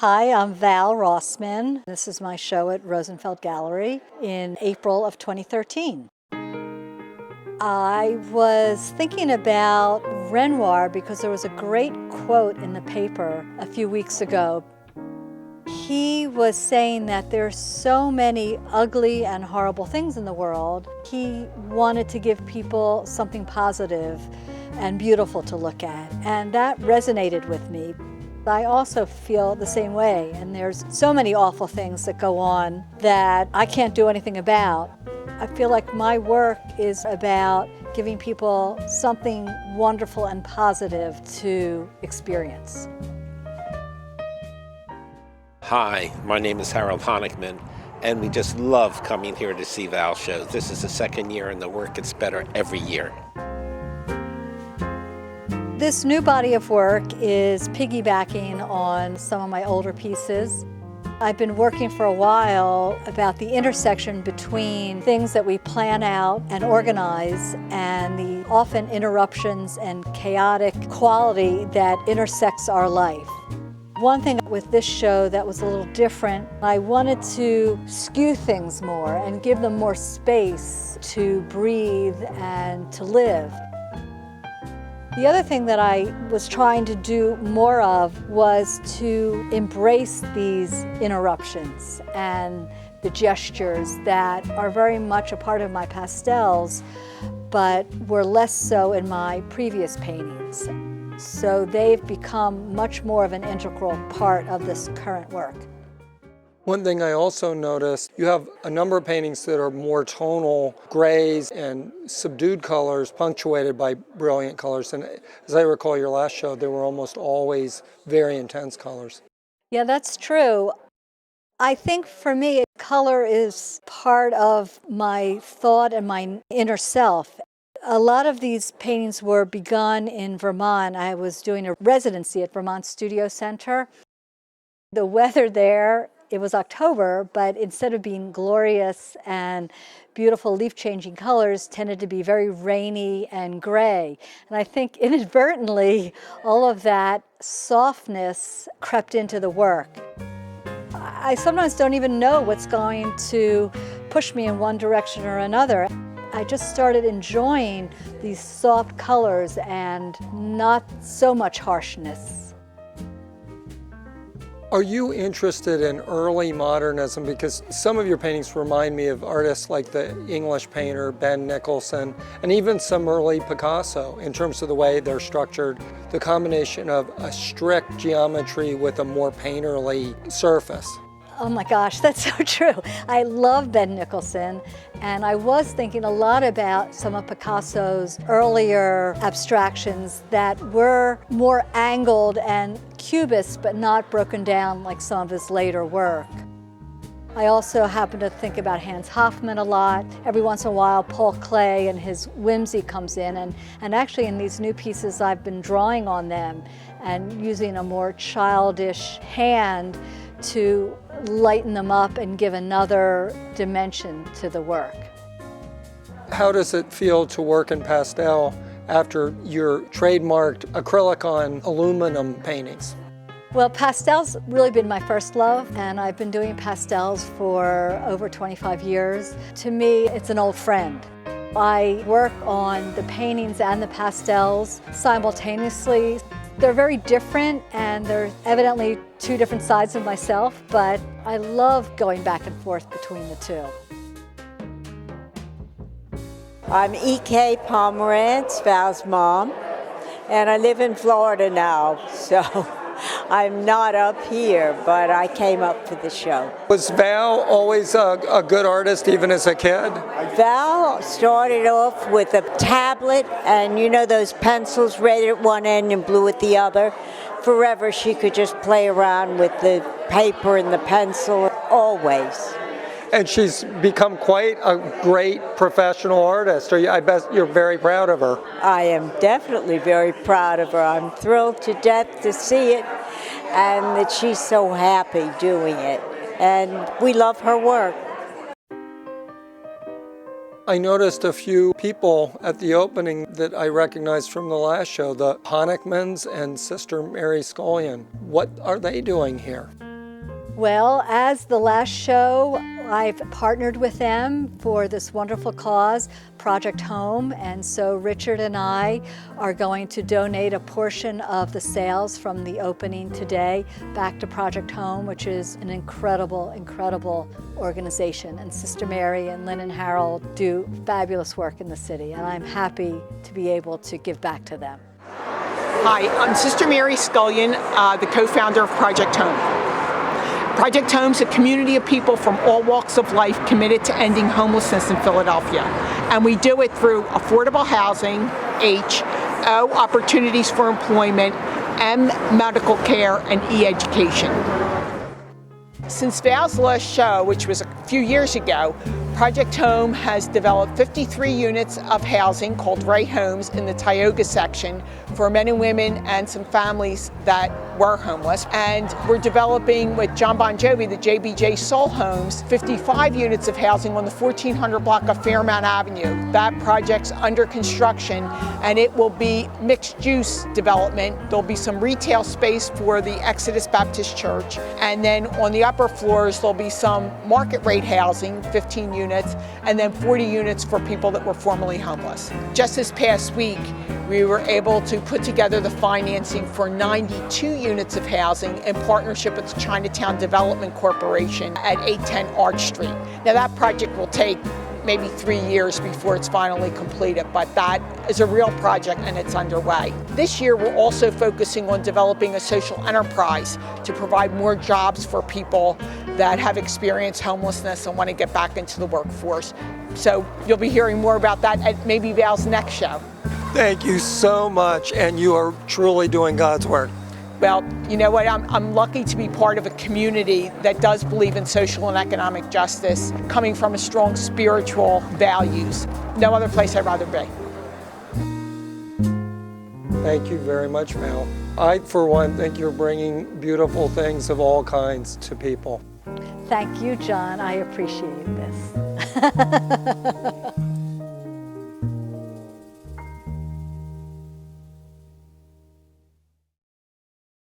Hi, I'm Val Rossman. This is my show at Rosenfeld Gallery in April of 2013. I was thinking about Renoir because there was a great quote in the paper a few weeks ago. He was saying that there's so many ugly and horrible things in the world. He wanted to give people something positive and beautiful to look at, and that resonated with me. I also feel the same way, and there's so many awful things that go on that I can't do anything about. I feel like my work is about giving people something wonderful and positive to experience. Hi, my name is Harold Honigman, and we just love coming here to see Val shows. This is the second year, and the work gets better every year. This new body of work is piggybacking on some of my older pieces. I've been working for a while about the intersection between things that we plan out and organize and the often interruptions and chaotic quality that intersects our life. One thing with this show that was a little different, I wanted to skew things more and give them more space to breathe and to live. The other thing that I was trying to do more of was to embrace these interruptions and the gestures that are very much a part of my pastels, but were less so in my previous paintings. So they've become much more of an integral part of this current work. One thing I also noticed, you have a number of paintings that are more tonal, grays and subdued colors punctuated by brilliant colors. And as I recall your last show, they were almost always very intense colors. Yeah, that's true. I think for me, color is part of my thought and my inner self. A lot of these paintings were begun in Vermont. I was doing a residency at Vermont Studio Center. The weather there, it was October, but instead of being glorious and beautiful leaf-changing colors, tended to be very rainy and gray. And I think inadvertently, all of that softness crept into the work. I sometimes don't even know what's going to push me in one direction or another. I just started enjoying these soft colors and not so much harshness. Are you interested in early modernism? Because some of your paintings remind me of artists like the English painter Ben Nicholson and even some early Picasso in terms of the way they're structured, the combination of a strict geometry with a more painterly surface. Oh my gosh, that's so true. I love Ben Nicholson, and I was thinking a lot about some of Picasso's earlier abstractions that were more angled and cubist, but not broken down like some of his later work. I also happen to think about Hans Hofmann a lot. Every once in a while, Paul Klee and his whimsy comes in, and actually in these new pieces, I've been drawing on them and using a more childish hand to lighten them up and give another dimension to the work. How does it feel to work in pastel after your trademarked acrylic on aluminum paintings? Well, pastel's really been my first love, and I've been doing pastels for over 25 years. To me, it's an old friend. I work on the paintings and the pastels simultaneously. They're very different, and they're evidently two different sides of myself, but I love going back and forth between the two. I'm E.K. Pomerantz, Val's mom, and I live in Florida now, so I'm not up here, but I came up for the show. Was Val always a good artist even as a kid? Val started off with a tablet and you know those pencils, red at one end and blue at the other. Forever she could just play around with the paper and the pencil, always. And she's become quite a great professional artist. I bet you're very proud of her. I am definitely very proud of her. I'm thrilled to death to see it and that she's so happy doing it. And we love her work. I noticed a few people at the opening that I recognized from the last show, the Honigmans and Sister Mary Scullion. What are they doing here? Well, as the last show, I've partnered with them for this wonderful cause, Project Home, and so Richard and I are going to donate a portion of the sales from the opening today back to Project Home, which is an incredible, incredible organization. And Sister Mary and Lynn and Harold do fabulous work in the city, and I'm happy to be able to give back to them. Hi, I'm Sister Mary Scullion, the co-founder of Project Home. Project Home's a community of people from all walks of life committed to ending homelessness in Philadelphia. And we do it through affordable housing, H, O, opportunities for employment, M, medical care, and E, education. Since Val's last show, which was a few years ago, Project Home has developed 53 units of housing called Ray Homes in the Tioga section for men and women and some families that were homeless. And we're developing with John Bon Jovi, the JBJ Soul Homes, 55 units of housing on the 1400 block of Fairmount Avenue. That project's under construction and it will be mixed use development. There'll be some retail space for the Exodus Baptist Church. And then on the upper floors, there'll be some market rate housing, 15 units, and then 40 units for people that were formerly homeless. Just this past week, we were able to put together the financing for 92 units of housing in partnership with the Chinatown Development Corporation at 810 Arch Street. Now that project will take maybe 3 years before it's finally completed, but that is a real project and it's underway. This year we're also focusing on developing a social enterprise to provide more jobs for people that have experienced homelessness and want to get back into the workforce. So you'll be hearing more about that at maybe Val's next show. Thank you so much, and you are truly doing God's work. Well, you know what, I'm lucky to be part of a community that does believe in social and economic justice, coming from a strong spiritual values. No other place I'd rather be. Thank you very much, Val. I, for one, think you're bringing beautiful things of all kinds to people. Thank you, John. I appreciate this.